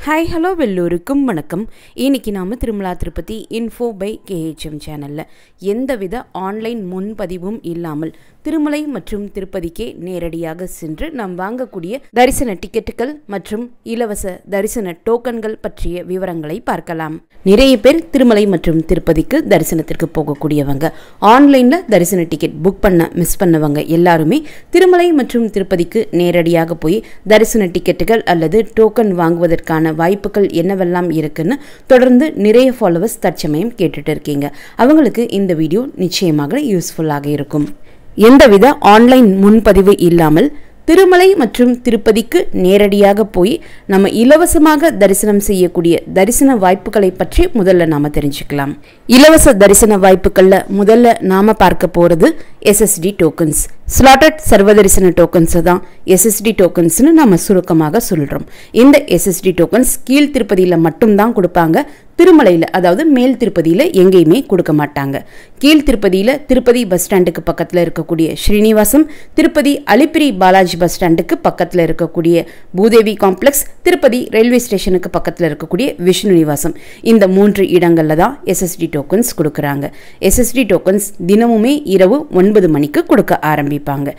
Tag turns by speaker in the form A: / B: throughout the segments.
A: Hi hello வெல்லூருக்கும் வணக்கம். இன்றைக்கி நாம் Tirumala Tirupati info by KHM சேனலில் எந்தவித ஆன்லைன் முன்பதிவும் இல்லாமல் திருமலை மற்றும் திருப்பதிக்கே நேரடியாக சென்று நாம் வாங்கக்கூடிய தரிசன டிக்கெட்டுகள் மற்றும் இலவச தரிசன டோக்கன்கள் பற்றிய விவரங்களை பார்க்கலாம். நிறைய பேர் திருமலை மற்றும் திருப்பதிக்கு தரிசனத்திற்கு போகக்கூடியவங்க, ஆன்லைனில் தரிசன டிக்கெட் புக் மிஸ் பண்ணவங்க எல்லாருமே திருமலை மற்றும் திருப்பதிக்கு நேரடியாக போய் தரிசன டிக்கெட்டுகள் அல்லது டோக்கன் வாங்குவதற்கான வாய்ப்புகள் என்னவெல்லாம் இருக்குன்னு தொடர்ந்து நிறைய ஃபாலோவர்ஸ் தற்சமயம் கேட்டுட்டு இருக்கீங்க. அவங்களுக்கு இந்த வீடியோ நிச்சயமாக யூஸ்ஃபுல்லாக இருக்கும். எந்தவித ஆன்லைன் முன்பதிவு இல்லாமல் திருமலை மற்றும் திருப்பதிக்கு நேரடியாக போய் நம்ம இலவசமாக தரிசனம் செய்யக்கூடிய தரிசன வாய்ப்புகளை பற்றி முதல்ல நாம தெரிஞ்சுக்கலாம். இலவச தரிசன வாய்ப்புகளில் முதல்ல நாம பார்க்க போறது SSD டோக்கன்ஸ். ஸ்லாட்டட் சர்வதரிசன டோக்கன்ஸை தான் SSD டோக்கன்ஸ்னு நம்ம சுருக்கமாக சொல்கிறோம். இந்த SSD டோக்கன்ஸ் கீழ் திருப்பதியில் மட்டும்தான் கொடுப்பாங்க, திருமலையில் அதாவது மேல் திருப்பதியில் எங்கேயுமே கொடுக்க மாட்டாங்க. கீழ் திருப்பதியில் திருப்பதி பஸ் ஸ்டாண்டுக்கு பக்கத்தில் இருக்கக்கூடிய ஸ்ரீனிவாசம், திருப்பதி அலிப்பிரி பாலாஜி பஸ் ஸ்டாண்டுக்கு பக்கத்தில் இருக்கக்கூடிய பூதேவி காம்ப்ளெக்ஸ், திருப்பதி ரயில்வே ஸ்டேஷனுக்கு பக்கத்தில் இருக்கக்கூடிய விஷ்ணு நிவாசம், இந்த 3 இடங்களில் தான் SSD டோக்கன்ஸ் கொடுக்குறாங்க. SSD டோக்கன்ஸ் தினமுமே இரவு 9 மணிக்கு கொடுக்க ஆரம்பிப்பாங்க.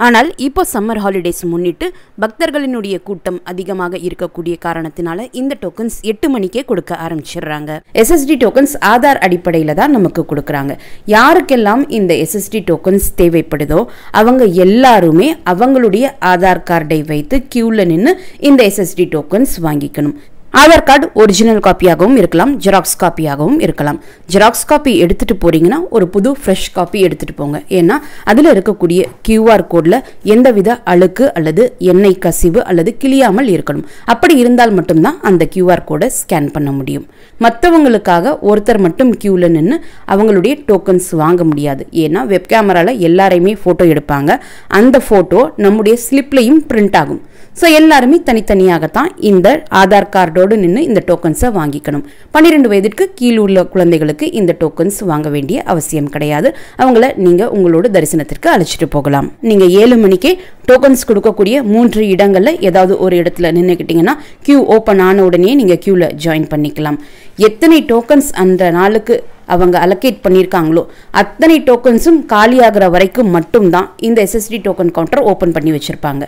A: ஆனால் இப்போ சம்மர் ஹாலிடேஸ் முன்னிட்டு பக்தர்களினுடைய கூட்டம் அதிகமாக இருக்கக்கூடிய காரணத்தினால இந்த டோக்கன்ஸ் 8 மணிக்கே கொடுக்க ஆரம்பிச்சிடுறாங்க. SSD டோக்கன்ஸ் ஆதார் அடிப்படையில் தான் நமக்கு கொடுக்குறாங்க. யாருக்கெல்லாம் இந்த SSD டோக்கன்ஸ் தேவைப்படுதோ அவங்க எல்லாருமே அவங்களுடைய ஆதார் கார்டை வைத்து கியூவில் நின்று இந்த SSD டோக்கன்ஸ் வாங்கிக்கணும். ஆதார் கார்டு ஒரிஜினல் காப்பியாகவும் இருக்கலாம், ஜெராக்ஸ் காப்பியாகவும் இருக்கலாம். ஜெராக்ஸ் காப்பி எடுத்துகிட்டு போகிறீங்கன்னா ஒரு புது ஃப்ரெஷ் காப்பி எடுத்துகிட்டு போங்க. ஏன்னா அதில் இருக்கக்கூடிய QR கோடில் எந்தவித அழுக்கு அல்லது எண்ணெய் கசிவு அல்லது கிளியாமல் இருக்கணும். அப்படி இருந்தால் மட்டும்தான் அந்த QR கோடை ஸ்கேன் பண்ண முடியும். மற்றவங்களுக்காக ஒருத்தர் மட்டும் கியூவில் நின்று அவங்களுடைய டோக்கன்ஸ் வாங்க முடியாது. ஏன்னா வெப் கேமராவில் எல்லாரையுமே ஃபோட்டோ எடுப்பாங்க, அந்த ஃபோட்டோ நம்முடைய ஸ்லிப்லையும் பிரிண்ட் ஆகும். ஸோ எல்லாருமே தனித்தனியாகத்தான் இந்த ஆதார் கார்டோடு நின்று இந்த டோக்கன்ஸை வாங்கிக்கணும். 12 வயதிற்கு கீழ் உள்ள குழந்தைகளுக்கு இந்த டோக்கன்ஸ் வாங்க வேண்டிய அவசியம் கிடையாது. அவங்கள நீங்கள் உங்களோட தரிசனத்திற்கு அழைச்சிட்டு போகலாம். நீங்கள் 7 மணிக்கே டோக்கன்ஸ் கொடுக்கக்கூடிய 3 இடங்களில் ஏதாவது ஒரு இடத்துல நின்றுக்கிட்டீங்கன்னா கியூ ஓப்பன் ஆன உடனே நீங்கள் கியூவில் ஜாயின் பண்ணிக்கலாம். எத்தனை டோக்கன்ஸ் அந்த நாளுக்கு அவங்க அலோகேட் பண்ணியிருக்காங்களோ அத்தனை டோக்கன்ஸும் காலியாகிற வரைக்கும் மட்டும்தான் இந்த SSD டோக்கன் கவுண்டர் ஓப்பன் பண்ணி வச்சுருப்பாங்க.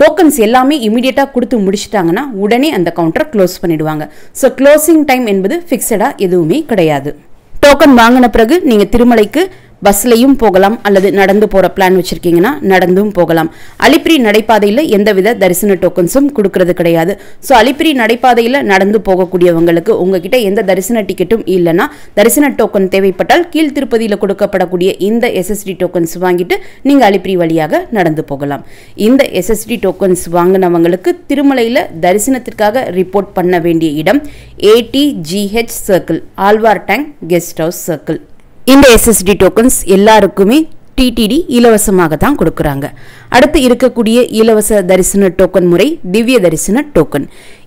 A: டோக்கன்ஸ் எல்லாமே இமீடியட்டாக கொடுத்து முடிச்சிட்டாங்கன்னா உடனே அந்த கவுண்டரை க்ளோஸ் பண்ணிடுவாங்க. ஸோ க்ளோசிங் டைம் என்பது ஃபிக்ஸடாக எதுவுமே கிடையாது. டோக்கன் வாங்கின பிறகு நீங்கள் திருமலைக்கு பஸ்லையும் போகலாம் அல்லது நடந்து போகிற பிளான் வச்சுருக்கீங்கன்னா நடந்தும் போகலாம். அலிப்பிரி நடைபாதையில் எந்தவித தரிசன டோக்கன்ஸும் கொடுக்கறது கிடையாது. ஸோ அலிப்பிரி நடைபாதையில் நடந்து போகக்கூடியவங்களுக்கு உங்ககிட்ட எந்த தரிசன டிக்கெட்டும் இல்லைன்னா தரிசன டோக்கன் தேவைப்பட்டால் கீழ் திருப்பதியில் கொடுக்கப்படக்கூடிய இந்த SSD டோக்கன்ஸ் வாங்கிட்டு நீங்கள் அலிப்பிரி வழியாக நடந்து போகலாம். இந்த SSD டோக்கன்ஸ் வாங்கினவங்களுக்கு திருமலையில் தரிசனத்திற்காக ரிப்போர்ட் பண்ண வேண்டிய இடம் ATGH circle, Alwar tank guest house circle. இந்த SSD டோக்கன்ஸ் எல்லாருக்குமே TTD இலவசமாக தான் கொடுக்குறாங்க. அடுத்து இருக்கக்கூடிய இலவச தரிசன டோக்கன் முறை திவ்ய தரிசன டோக்கன்.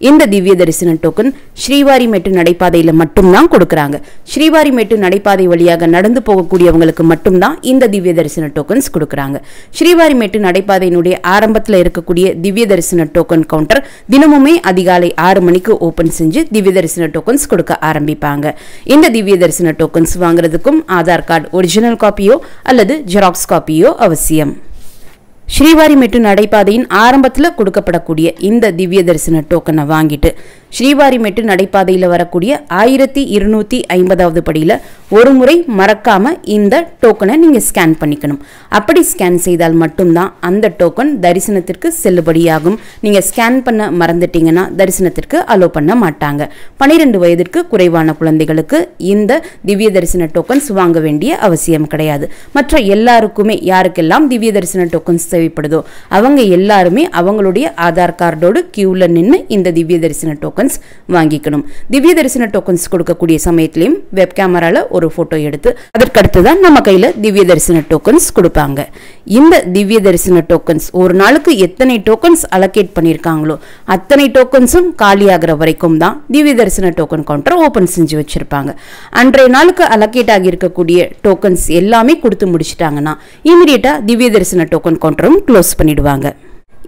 A: இந்த திவ்ய தரிசன டோக்கன் ஸ்ரீவாரிமேட்டு நடைபாதையில் மட்டும்தான் கொடுக்குறாங்க. ஸ்ரீவாரிமேட்டு நடைபாதை வழியாக நடந்து போகக்கூடியவங்களுக்கு மட்டும்தான் இந்த திவ்ய தரிசன டோக்கன்ஸ் கொடுக்குறாங்க. ஸ்ரீவாரிமேட்டு நடைபாதையினுடைய ஆரம்பத்தில் இருக்கக்கூடிய திவ்ய தரிசன டோக்கன் கவுண்டர் தினமுமே அதிகாலை 6 மணிக்கு ஓப்பன் செஞ்சு திவ்ய தரிசன டோக்கன்ஸ் கொடுக்க ஆரம்பிப்பாங்க. இந்த திவ்ய தரிசன டோக்கன்ஸ் வாங்குறதுக்கும் ஆதார் கார்டு ஒரிஜினல் காப்பியோ அல்லது ஜெராக்ஸ் காப்பியோ அவசியம். ஸ்ரீவாரிமேட்டு நடைபாதையின் ஆரம்பத்தில் கொடுக்கப்படக்கூடிய இந்த திவ்ய தரிசன டோக்கனை வாங்கிட்டு ஸ்ரீவாரிமேட்டு நடைபாதையில் வரக்கூடிய 1250வது படியில் ஒரு முறை மறக்காம இந்த டோக்கனை நீங்கள் ஸ்கேன் பண்ணிக்கணும். அப்படி ஸ்கேன் செய்தால் மட்டும்தான் அந்த டோக்கன் தரிசனத்திற்கு செல்லுபடியாகும். நீங்கள் ஸ்கேன் பண்ண மறந்துட்டீங்கன்னா தரிசனத்திற்கு அலோ பண்ண மாட்டாங்க. 12 வயதிற்கு குறைவான குழந்தைகளுக்கு இந்த திவ்ய தரிசன டோக்கன்ஸ் வாங்க வேண்டிய அவசியம் கிடையாது. மற்ற எல்லாருக்குமே யாருக்கெல்லாம் திவ்ய தரிசன டோக்கன்ஸ் தேவைப்படுதோ அவங்க எல்லாருமே அவங்களுடைய ஆதார் கார்டோடு கியூவில் நின்று இந்த திவ்ய தரிசன டோக்கன் வாங்கிக்கணும். திவ்ய தரிசன டோக்கன்ஸ் கொடுக்கக்கூடிய சமயத்திலையும் வெப் கேமரால ஒரு போட்டோ எடுத்து அதற்கடுத்துதான் நம்ம கையில திவ்ய தரிசன டோக்கன்ஸ் கொடுப்பாங்க. இந்த திவ்ய தரிசன டோக்கன்ஸ் ஒரு நாளுக்கு எத்தனை டோக்கன்ஸ் அலோகேட் பண்ணியிருக்காங்களோ அத்தனை டோக்கன்ஸும் காலியாகிற வரைக்கும் தான் திவ்ய தரிசன டோக்கன் கவுண்டர் ஓபன் செஞ்சு வச்சிருப்பாங்க. அன்றைய நாளுக்கு அலோகேட் ஆகி இருக்கக்கூடிய டோக்கன்ஸ் எல்லாமே கொடுத்து முடிச்சிட்டாங்கன்னா இமிடியேட்டா திவ்ய தரிசன டோக்கன் கவுண்டரும் க்ளோஸ் பண்ணிடுவாங்க.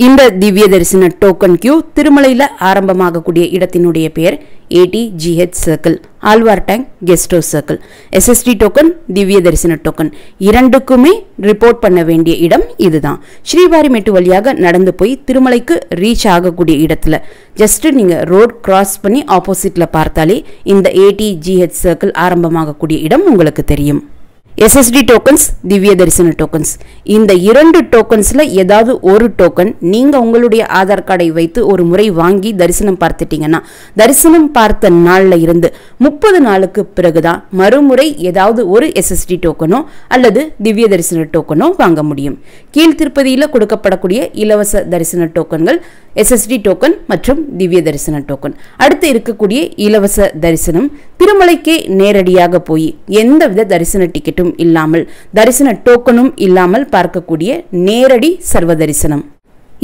A: இந்த திவ்ய தரிசன டோக்கன் கியூ திருமலையில் ஆரம்பமாகக்கூடிய இடத்தினுடைய பெயர் ATGH circle, Alwar tank guest house circle. SSD token, திவ்ய தரிசன டோக்கன் இரண்டுக்குமே ரிப்போர்ட் பண்ண வேண்டிய இடம் இதுதான். ஸ்ரீவாரிமேட்டு வழியாக நடந்து போய் திருமலைக்கு ரீச் ஆகக்கூடிய இடத்துல ஜஸ்ட் நீங்க ரோட் கிராஸ் பண்ணி ஆப்போசிட்ல பார்த்தாலே இந்த ATGH சர்க்கிள் ஆரம்பமாகக்கூடிய இடம் உங்களுக்கு தெரியும். SSD டோக்கன்ஸ், திவ்ய தரிசன டோக்கன்ஸ், இந்த இரண்டு டோக்கன்ஸ்ல ஏதாவது ஒரு டோக்கன் நீங்க உங்களுடைய ஆதார் கார்டை வைத்து ஒரு முறை வாங்கி தரிசனம் பார்த்துட்டீங்கன்னா தரிசனம் பார்த்த நாள்ல இருந்து 30 நாளுக்கு பிறகுதான் மறுமுறை ஏதாவது ஒரு SSD டோக்கனோ அல்லது திவ்ய தரிசன டோக்கனோ வாங்க முடியும். கீழ் திருப்பதியில கொடுக்கப்படக்கூடிய இலவச தரிசன டோக்கன்கள் SSD டோக்கன் மற்றும் திவ்ய தரிசன டோக்கன். அடுத்து இருக்கக்கூடிய இலவச தரிசனம் திருமலைக்கே நேரடியாக போய் எந்தவித தரிசன டிக்கெட்டும் இல்லாமல் தரிசன டோக்கனும் இல்லாமல் பார்க்கக்கூடிய நேரடி சர்வ தரிசனம்.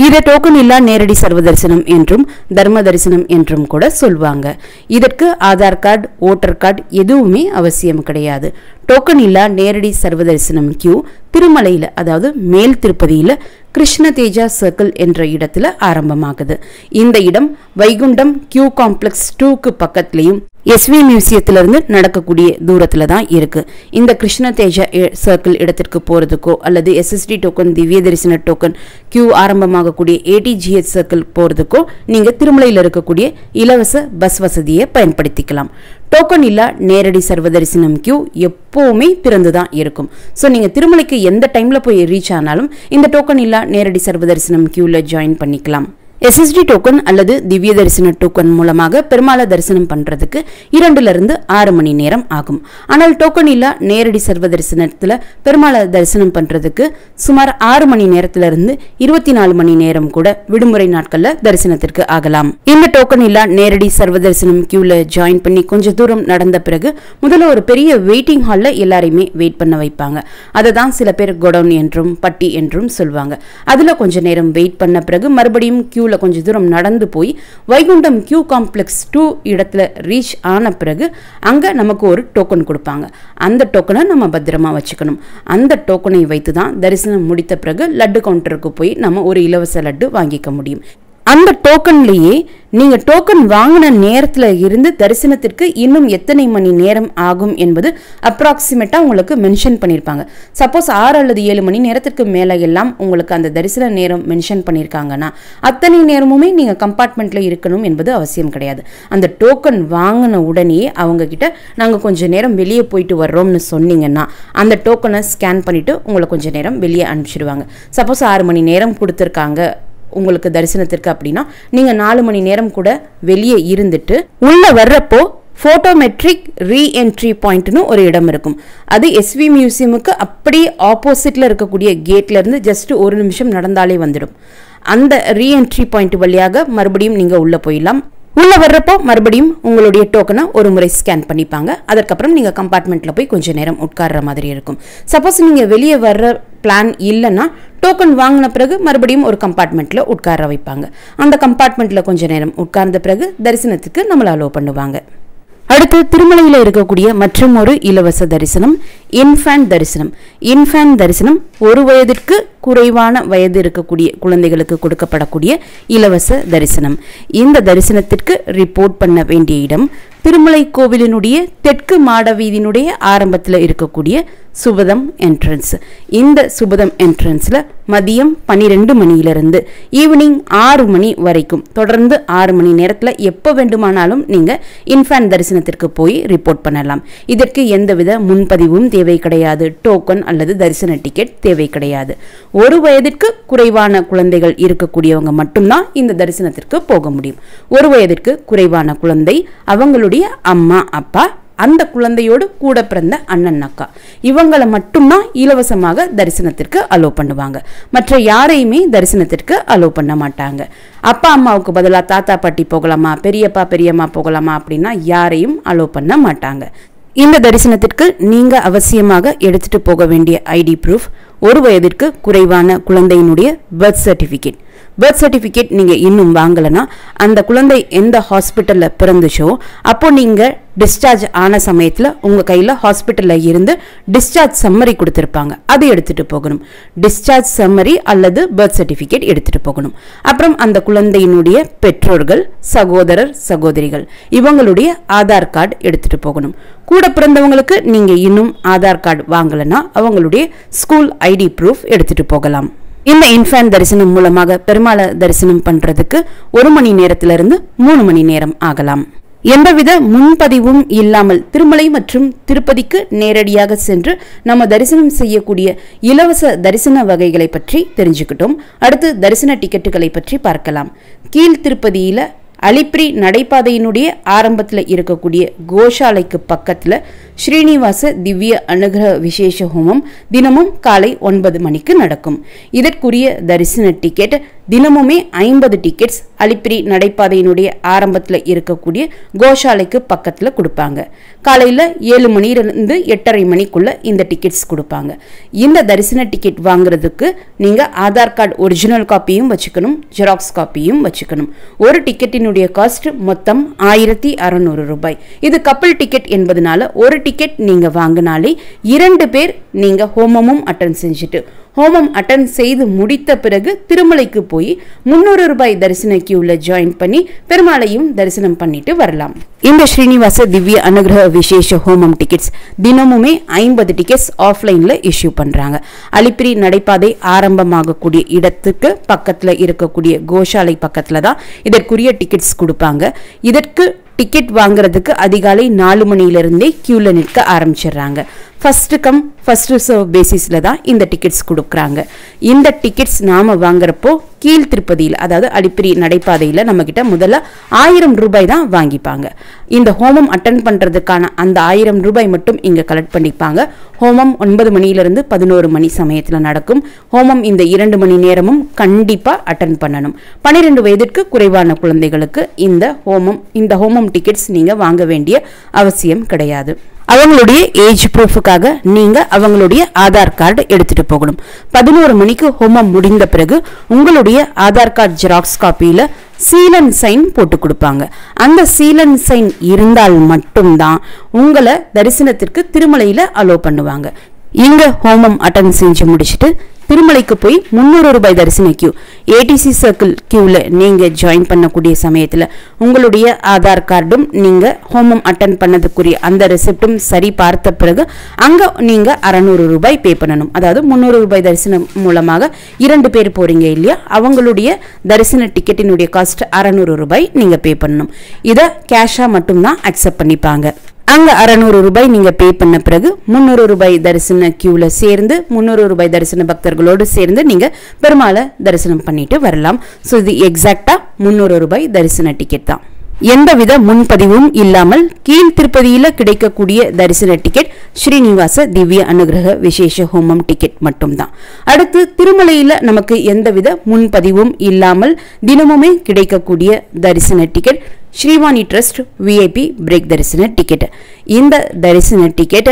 A: இதை டோக்கன் இல்லா நேரடி சர்வ தரிசனம் என்றும் தர்ம தரிசனம் என்றும் கூட சொல்வாங்க. இதற்கு ஆதார் கார்டு, ஓட்டர் கார்டு எதுவுமே அவசியம் கிடையாது. டோக்கன் இல்லா நேரடி சர்வ தரிசனம் கியூ திருமலையில், அதாவது மேல் திருப்பதியில் கிருஷ்ண தேஜா சர்க்கிள் என்ற இடத்துல ஆரம்பமாகுது. இந்த இடம் வைகுண்டம் கியூ காம்ப்ளெக்ஸ் 2க்கு பக்கத்துலையும் SV மியூசியத்திலிருந்து நடக்கக்கூடிய தூரத்துல தான் இருக்கு. இந்த கிருஷ்ண தேஜா சர்க்கிள் இடத்திற்கு போறதுக்கோ அல்லது SSD டோக்கன், திவ்ய தரிசன டோக்கன் கியூ ஆரம்பமாகக்கூடிய ATGH சர்க்கிள் போறதுக்கோ நீங்க திருமலையில் இருக்கக்கூடிய இலவச பஸ் வசதியை பயன்படுத்திக்கலாம். டோக்கன் இல்லா நேரடி சர்வ தரிசனம் கியூ எப்பவுமே திறந்துதான் இருக்கும். ஸோ நீங்க திருமலைக்கு எந்த டைம்ல போய் ரீச் ஆனாலும் இந்த டோக்கன் இல்லா நேரடி சர்வ தரிசனம் கியூல ஜாயின் பண்ணிக்கலாம். SSD டோக்கன் அல்லது திவ்ய தரிசன டோக்கன் மூலமாக பெருமாளை தரிசனம் பண்றதுக்கு 2 to 6 மணி நேரம் ஆகும். ஆனால் டோக்கன் இல்லா நேரடி சர்வ தரிசனத்துல பெருமாளை தரிசனம் பண்றதுக்கு சுமார் 6 மணி நேரத்திலிருந்து 24 மணி நேரம் கூட விடுமுறை நாட்கள்ல தரிசனத்திற்கு ஆகலாம். இந்த டோக்கன் இல்லா நேரடி சர்வ தரிசனம் கியூல ஜாயின் பண்ணி கொஞ்சம் தூரம் நடந்த பிறகு முதல்ல ஒரு பெரிய வெயிட்டிங் ஹால்ல எல்லாரையுமே வெயிட் பண்ண வைப்பாங்க. அதை தான் சில பேர் கோடவுன் என்றும் பட்டி என்றும் சொல்வாங்க. அதுல கொஞ்ச நேரம் வெயிட் பண்ண பிறகு மறுபடியும் கியூ கொஞ்சம் தூரம் நடந்து போய் வைகுண்டம் கியூ காம்ப்ளெக்ஸ் 2 இடத்துல ரீச் ஆன பிறகு அங்க நமக்கு ஒரு டோக்கன் கொடுப்பாங்க. அந்த டோக்கனை நம்ம பத்திரமா வச்சுக்கணும். அந்த டோக்கனை வைத்து தான் தரிசனம் முடித்த பிறகு லட்டு கவுண்டருக்கு போய் நம்ம ஒரு இலவச லட்டு வாங்கிக்க முடியும். அந்த டோக்கன்லேயே நீங்க டோக்கன் வாங்கின நேரத்துல இருந்து தரிசனத்திற்கு இன்னும் எத்தனை மணி நேரம் ஆகும் என்பது அப்ராக்சிமேட்டா உங்களுக்கு மென்ஷன் பண்ணியிருப்பாங்க. சப்போஸ் 6 அல்லது 7 மணி நேரத்திற்கு மேல எல்லாம் உங்களுக்கு அந்த தரிசன நேரம் மென்ஷன் பண்ணியிருக்காங்கன்னா அத்தனை நேரமுமே நீங்க கம்பார்ட்மெண்ட்ல இருக்கணும் என்பது அவசியம் கிடையாது. அந்த டோக்கன் வாங்கின உடனே அவங்க கிட்ட நாங்க கொஞ்ச நேரம் வெளியே போயிட்டு வர்றோம்னு சொன்னீங்கன்னா அந்த டோக்கனை ஸ்கேன் பண்ணிட்டு உங்களை கொஞ்ச நேரம் வெளியே அனுப்பிச்சிடுவாங்க. சப்போஸ் 6 மணி நேரம் கொடுத்துருக்காங்க உங்களுக்கு தரிசனத்திற்கு அப்படின்னா நீங்க 4 மணி நேரம் கூட வெளியே இருந்துட்டு உள்ள வர்றப்போ போட்டோமெட்ரிக் ரீஎன்ட்ரி பாயிண்ட்னு ஒரு இடம் இருக்கும். அது SV மியூசியமுக்கு அப்படியே ஆப்போசிட்ல இருக்கக்கூடிய கேட்ல இருந்து ஜஸ்ட் 1 நிமிஷம் நடந்தாலே வந்துடும். அந்த ரீஎன்ட்ரி பாயிண்ட் வழியாக மறுபடியும் நீங்க உள்ள போயிடலாம். உள்ள வர்றப்போ மறுபடியும் உங்களுடைய டோக்கனை ஒரு முறை ஸ்கேன் பண்ணிப்பாங்க. அதற்கப்புறம் நீங்க கம்பார்ட்மெண்ட்ல போய் கொஞ்ச நேரம் உட்கார்ற மாதிரி இருக்கும். சப்போஸ் நீங்க வெளியே வர்ற பிளான் இல்லைன்னா டோக்கன் வாங்கின பிறகு மறுபடியும் ஒரு கம்பார்ட்மெண்ட்ல உட்கார வைப்பாங்க. அந்த கம்பார்ட்மெண்ட்ல கொஞ்ச நேரம் உட்கார்ந்த பிறகு தரிசனத்துக்கு நம்மளை அலோவ் பண்ணுவாங்க. அடுத்து திருமலையில் இருக்கக்கூடிய மற்றும் ஒரு இலவச தரிசனம் இன்ஃபேன்ட் தரிசனம். இன்ஃபேன்ட் தரிசனம் 1 வயதிற்கு குறைவான வயது இருக்கக்கூடிய குழந்தைகளுக்கு கொடுக்கப்படக்கூடிய இலவச தரிசனம். இந்த தரிசனத்திற்கு ரிப்போர்ட் பண்ண வேண்டிய இடம் திருமலை கோவிலினுடைய தெற்கு மாட வீதியினுடைய ஆரம்பத்தில் இருக்கக்கூடிய சுபதம் என்ட்ரன்ஸ். இந்த சுபதம் என்ட்ரன்ஸ்ல மதியம் 12 மணியிலிருந்து ஈவினிங் 6 மணி வரைக்கும் தொடர்ந்து 6 மணி நேரத்தில் எப்போ வேண்டுமானாலும் நீங்க இன்ஃபேன்ட் தரிசனத்திற்கு போய் ரிப்போர்ட் பண்ணலாம். இதற்கு எந்தவித முன்பதிவும் தேவை கிடையாது. டோக்கன் அல்லது தரிசன டிக்கெட் தேவை கிடையாது. 1 வயதிற்கு குறைவான குழந்தைகள் இருக்கக்கூடியவங்க மட்டும்தான் இந்த தரிசனத்திற்கு போக முடியும். 1 வயதிற்கு குறைவான குழந்தை, அவங்களுடைய அம்மா அப்பா, அந்த குழந்தையோடு கூட பிறந்த அண்ணன் அக்கா, இவங்களை மட்டும்தான் இலவசமாக தரிசனத்திற்கு அலோவ் பண்ணுவாங்க. மற்ற யாரையுமே தரிசனத்திற்கு அலோவ் பண்ண மாட்டாங்க. அப்பா அம்மாவுக்கு பதிலாக தாத்தா பாட்டி போகலாமா, பெரியப்பா பெரியம்மா போகலாமா அப்படின்னா யாரையும் அலோவ் பண்ண மாட்டாங்க. இந்த தரிசனத்திற்கு நீங்க அவசியமாக எடுத்துட்டு போக வேண்டிய ID ப்ரூஃப் 1 வயதிற்கு குறைவான குழந்தையினுடைய பர்த் சர்டிஃபிகேட். பர்த் சர்டிஃபிகேட் நீங்கள் இன்னும் வாங்கலைன்னா அந்த குழந்தை எந்த ஹாஸ்பிட்டலில் பிறந்துச்சோ அப்போ நீங்கள் டிஸ்சார்ஜ் ஆன சமயத்தில் உங்கள் கையில் ஹாஸ்பிட்டலில் இருந்து டிஸ்சார்ஜ் சம்மரி கொடுத்துருப்பாங்க, அதை எடுத்துகிட்டு போகணும். டிஸ்சார்ஜ் சம்மரி அல்லது பர்த் சர்டிஃபிகேட் எடுத்துகிட்டு போகணும். அப்புறம் அந்த குழந்தையினுடைய பெற்றோர்கள், சகோதரர், சகோதரிகள் இவங்களுடைய ஆதார் கார்டு எடுத்துகிட்டு போகணும். கூட பிறந்தவங்களுக்கு நீங்கள் இன்னும் ஆதார் கார்டு வாங்கலைன்னா அவங்களுடைய ஸ்கூல் ஐடி ப்ரூஃப் எடுத்துகிட்டு போகலாம். இந்த இன்ஃபேன்ட் தரிசனம் மூலமாக பெருமாளை தரிசனம் பண்றதுக்கு 1 மணி நேரத்திலிருந்து 3 மணி நேரம் ஆகலாம். எந்தவித முன்பதிவும் இல்லாமல் திருமலை மற்றும் திருப்பதிக்கு நேரடியாக சென்று நம்ம தரிசனம் செய்யக்கூடிய இலவச தரிசன வகைகளை பற்றி தெரிஞ்சுக்கிட்டோம். அடுத்து தரிசன டிக்கெட்டுகளை பற்றி பார்க்கலாம். கீழ் திருப்பதியில அலிப்பிரி நடைபாதையினுடைய ஆரம்பத்தில் இருக்கக்கூடிய கோஷாலைக்கு பக்கத்தில் ஸ்ரீனிவாச திவ்ய அனுகிரக விசேஷ ஹோமம் தினமும் காலை 9 மணிக்கு நடக்கும். இதற்குரிய தரிசன டிக்கெட் தினமுமே 50 டிக்கெட்ஸ் அலிப்பிரி நடைபாதையினுடைய ஆரம்பத்தில் இருக்கக்கூடிய கோஷாலைக்கு பக்கத்தில் கொடுப்பாங்க. காலையில் 7 மணிலிருந்து 8:30 மணிக்குள்ள இந்த டிக்கெட்ஸ் கொடுப்பாங்க. இந்த தரிசன டிக்கெட் வாங்குறதுக்கு நீங்கள் ஆதார் கார்டு ஒரிஜினல் காப்பியும் வச்சுக்கணும், ஜெராக்ஸ் காப்பியும் வச்சுக்கணும். ஒரு டிக்கெட்டினுடைய காஸ்ட் மொத்தம் 1600 ரூபாய். இது கப்பல் டிக்கெட் என்பதனால ஒரு டிக்கெட் நீங்க வாங்கினாலே 2 பேர் நீங்க ஹோமமும் அட்டன் செஞ்சுட்டு ஹோமம் அட்டன் செய்து முடித்த பிறகு திருமலைக்கு போய் 300 ரூபாய் தரிசன கியூல ஜாயின் பண்ணி பெருமாளையும் தரிசனம் பண்ணிட்டு வரலாம். இந்த ஸ்ரீனிவாச திவ்ய அனுகிரக விசேஷ ஹோமம் டிக்கெட்ஸ் தினமுமே 50 டிக்கெட்ஸ் ஆஃப்லைன்ல இஷ்யூ பண்றாங்க. அலிப்பிரி நடைபாதை ஆரம்பமாகக்கூடிய இடத்துக்கு பக்கத்துல இருக்கக்கூடிய கோஷாலை பக்கத்துல தான் இதற்குரிய டிக்கெட்ஸ் கொடுப்பாங்க. இதற்கு டிக்கெட் வாங்குறதுக்கு அதிகாலை 4 மணிலிருந்தே கியூல நிற்க ஆரம்பிச்சிடுறாங்க. ஃபர்ஸ்ட் கம் ஃபர்ஸ்ட் சர்வ் பேசிஸ்ல தான் இந்த டிக்கெட்ஸ் கொடுக்குறாங்க. இந்த டிக்கெட்ஸ் நாம வாங்குறப்போ கீழ் திருப்பதியில் அதாவது அலிப்பிரி நடைபாதையில் நம்ம கிட்ட முதல்ல 1000 ரூபாய் தான் வாங்கிப்பாங்க. இந்த ஹோமம் அட்டன் பண்றதுக்கான அந்த 1000 ரூபாய் மட்டும் இங்க கலெக்ட் பண்ணிப்பாங்க. ஹோமம் 9 மணிலிருந்து 11 மணி சமயத்தில் நடக்கும். ஹோமம் இந்த 2 மணி நேரமும் கண்டிப்பா அட்டன் பண்ணணும். 12 வயதிற்கு குறைவான குழந்தைகளுக்கு இந்த ஹோமம் டிக்கெட்ஸ் நீங்க வாங்க வேண்டிய அவசியம் கிடையாது. அவங்களுடைய ஏஜ் ப்ரூஃபுக்காக நீங்க அவங்களுடைய ஆதார் கார்டு எடுத்துட்டு போகணும். 11 மணிக்கு ஹோமம் முடிந்த பிறகு உங்களுடைய ஆதார் கார்டு ஜெராக்ஸ் காப்பியில சீல் அண்ட் சைன் போட்டு கொடுப்பாங்க. அந்த சீல் அண்ட் சைன் இருந்தால் மட்டும்தான் உங்களை தரிசனத்திற்கு திருமலையில அலோ பண்ணுவாங்க. இங்க ஹோமம் அட்டன் செஞ்சு முடிச்சுட்டு திருமலைக்கு போய் 300 ரூபாய் தரிசன கியூ ஏடிசி சர்க்கிள் கியூல நீங்க ஜாயின் பண்ணக்கூடிய சமயத்துல உங்களுடைய ஆதார் கார்டும் நீங்க ஹோமம் அட்டன் பண்ணதுக்குரிய அந்த ரெசிப்டும் சரி பார்த்த பிறகு அங்க நீங்க 600 ரூபாய் பே பண்ணணும். அதாவது 300 ரூபாய் தரிசனம் மூலமாக 2 பேர் போறீங்க இல்லையா, அவங்களுடைய தரிசன டிக்கெட்டினுடைய காஸ்ட் 600 ரூபாய் நீங்க பே பண்ணணும். இதை கேஷா மட்டும்தான் அக்செப்ட் பண்ணிப்பாங்க. அங்க 600 ரூபாய் நீங்க பே பண்ண பிறகு 300 ரூபாய் தரிசன கியூல சேர்ந்து 300 ரூபாய் தரிசன பக்தர்களோடு சேர்ந்து நீங்க பெருமாளை தரிசனம் பண்ணிட்டு வரலாம். ஸோ இது எக்ஸாக்டா 300 ரூபாய் தரிசன டிக்கெட் தான். எந்தவித முன்பதிவும் இல்லாமல் கீழ் திருப்பதியில கிடைக்கக்கூடிய தரிசன டிக்கெட் ஸ்ரீனிவாச திவ்ய அனுகிரக விசேஷ ஹோமம் டிக்கெட் மட்டும்தான். அடுத்து திருமலையில நமக்கு எந்தவித முன்பதிவும் இல்லாமல் தினமுமே கிடைக்கக்கூடிய தரிசன ticket Srivani trust VIP break தரிசன டிக்கெட். இந்த தரிசன டிக்கெட்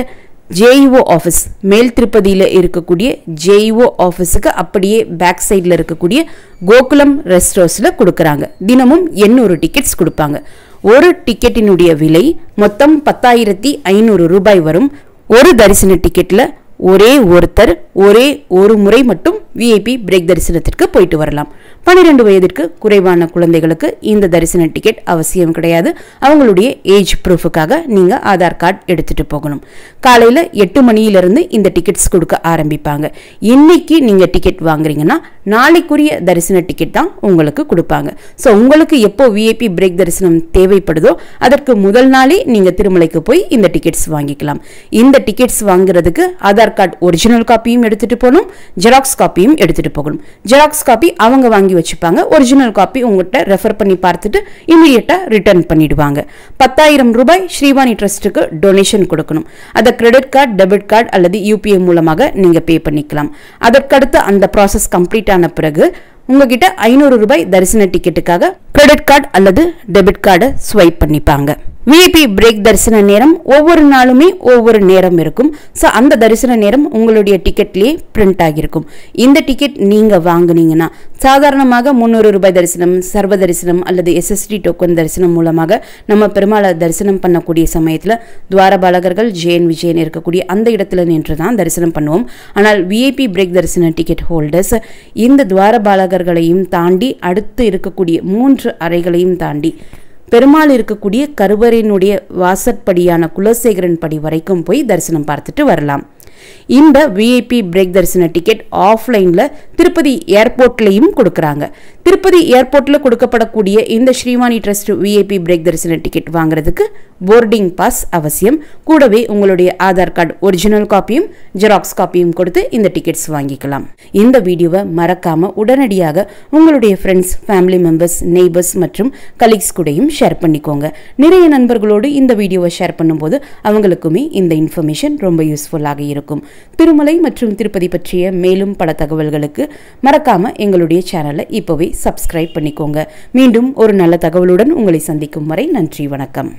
A: ஜேஇஓ ஆஃபீஸ் மேல் திருப்பதியில் இருக்கக்கூடிய ஜேஇஓ ஆஃபீஸுக்கு அப்படியே பேக் சைடில் இருக்கக்கூடிய கோகுலம் ரெஸ்ட் ஹவுஸில் கொடுக்குறாங்க. தினமும் 800 டிக்கெட்ஸ் கொடுப்பாங்க. ஒரு டிக்கெட்டினுடைய விலை மொத்தம் 10,500 ரூபாய் வரும். ஒரு தரிசன டிக்கெட்டில் ஒரே ஒருத்தர் ஒரு முறை மட்டும் விஐபி பிரேக் தரிசனத்திற்கு போயிட்டு வரலாம். 12 வயதிற்கு குறைவான குழந்தைகளுக்கு இந்த தரிசன டிக்கெட் அவசியம் கிடையாது. அவங்களுடைய ஏஜ் ப்ரூஃபுக்காக நீங்க ஆதார் கார்டு எடுத்துட்டு போகணும். காலையில 8 மணியிலிருந்து இந்த டிக்கெட்ஸ் கொடுக்க ஆரம்பிப்பாங்க. இன்னைக்கு நீங்க டிக்கெட் வாங்குறீங்கன்னா நாளைக்குரிய தரிசன டிக்கெட் தான் உங்களுக்கு கொடுப்பாங்க. ஸோ உங்களுக்கு எப்போ விஐபி பிரேக் தரிசனம் தேவைப்படுதோ அதற்கு முதல் நாளே நீங்க திருமலைக்கு போய் இந்த டிக்கெட்ஸ் வாங்கிக்கலாம். இந்த டிக்கெட்ஸ் வாங்குறதுக்கு ஆதார் கார்டு ஒரிஜினல் காப்பியும் எடுத்துட்டு போகணும், ஜெராக்ஸ் காப்பியும் எடுத்துட்டு போகணும். ஜெராக்ஸ் காப்பி அவங்க வாங்கி வச்சுப்பாங்க, ஒரிஜினல் காப்பி உங்கள்கிட்ட ரெஃபர் பண்ணி பார்த்துட்டு இமீடியட்டா ரிட்டர்ன் பண்ணிடுவாங்க. 10,000 ரூபாய் ஸ்ரீவாணி ட்ரஸ்ட்டுக்கு டொனேஷன் கொடுக்கணும். அதை கிரெடிட் கார்டு, டெபிட் கார்டு அல்லது யூபிஐ மூலமாக நீங்க பே பண்ணிக்கலாம். அதற்கடுத்து அந்த ப்ராசஸ் கம்ப்ளீட் ஆன பிறகு உங்ககிட்ட 500 ரூபாய் தரிசன டிக்கெட்டுக்காக கிரெடிட் கார்டு அல்லது டெபிட் கார்டை ஸ்வைப் பண்ணிப்பாங்க. விஐபி பிரேக் தரிசன நேரம் ஒவ்வொரு நாளுமே ஒவ்வொரு நேரம் இருக்கும். ஸோ அந்த தரிசன நேரம் உங்களுடைய டிக்கெட்லேயே பிரிண்ட் ஆகியிருக்கும். இந்த டிக்கெட் நீங்கள் வாங்குனீங்கன்னா சாதாரணமாக 300 ரூபாய் தரிசனம், சர்வ தரிசனம் அல்லது எஸ்எஸ்டி டோக்கன் தரிசனம் மூலமாக நம்ம பெருமாளை தரிசனம் பண்ணக்கூடிய சமயத்தில் துவாரபாலகர்கள் ஜெயன் விஜயன் இருக்கக்கூடிய அந்த இடத்துல நின்று தான் தரிசனம் பண்ணுவோம். ஆனால் விஐபி பிரேக் தரிசன டிக்கெட் ஹோல்டர்ஸ் இந்த துவாரபாலகர்களையும் தாண்டி அடுத்து இருக்கக்கூடிய 3 அறைகளையும் தாண்டி பெருமாள் இருக்கக்கூடிய கருவறையினுடைய வாசற்படியான குலசேகரன் படி வரைக்கும் போய் தரிசனம் பார்த்துட்டு வரலாம். இந்த விஐபி பிரேக் தரிசன டிக்கெட் ஆஃப்லைனில் திருப்பதி ஏர்போர்ட்லையும் கொடுக்குறாங்க. திருப்பதி ஏர்போர்ட்டில் கொடுக்கப்படக்கூடிய இந்த ஸ்ரீவாணி ட்ரஸ்ட் விஐபி பிரேக் தரிசன டிக்கெட் வாங்குறதுக்கு போர்டிங் பாஸ் அவசியம். கூடவே உங்களுடைய ஆதார் கார்டு ஒரிஜினல் காப்பியும் ஜெராக்ஸ் காப்பியும் கொடுத்து இந்த டிக்கெட்ஸ் வாங்கிக்கலாம். இந்த வீடியோவை மறக்காம உடனடியாக உங்களுடைய ஃப்ரெண்ட்ஸ், ஃபேமிலி மெம்பர்ஸ், நெய்பர்ஸ் மற்றும் கலீக்ஸ் கூடயும் ஷேர் பண்ணிக்கோங்க. நிறைய நண்பர்களோடு இந்த வீடியோவை ஷேர் பண்ணும்போது அவங்களுக்குமே இந்த இன்ஃபர்மேஷன் ரொம்ப யூஸ்ஃபுல்லாக இருக்கும். திருமலை மற்றும் திருப்பதி பற்றிய மேலும் பல தகவல்களுக்கு மறக்காம எங்களுடைய சேனலை இப்போவே சப்ஸ்கிரைப் பண்ணிக்கோங்க. மீண்டும் ஒரு நல்ல தகவலுடன் உங்களை சந்திக்கும் வரை நன்றி, வணக்கம்.